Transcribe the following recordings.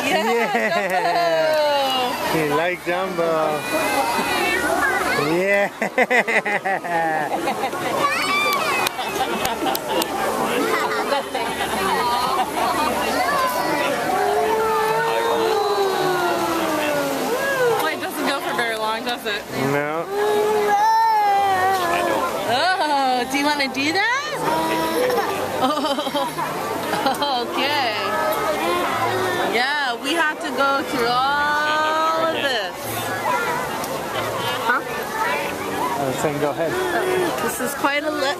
Yeah. You like Jumbo. Yeah. Well, it doesn't go for very long, does it? No. Oh, do you want to do that? Oh, okay. Yeah, we have to go through all of this. Huh? I was saying, go ahead. This is quite a lit.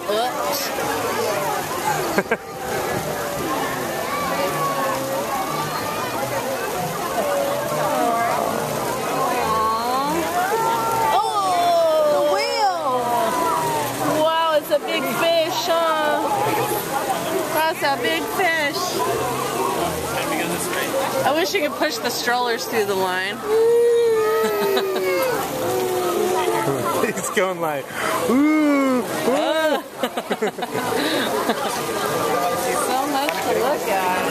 Oh, the whale! Wow, it's a big fish, huh? That's a big fish. I wish you could push the strollers through the line. He's going like, ooh, ooh. So much to look at.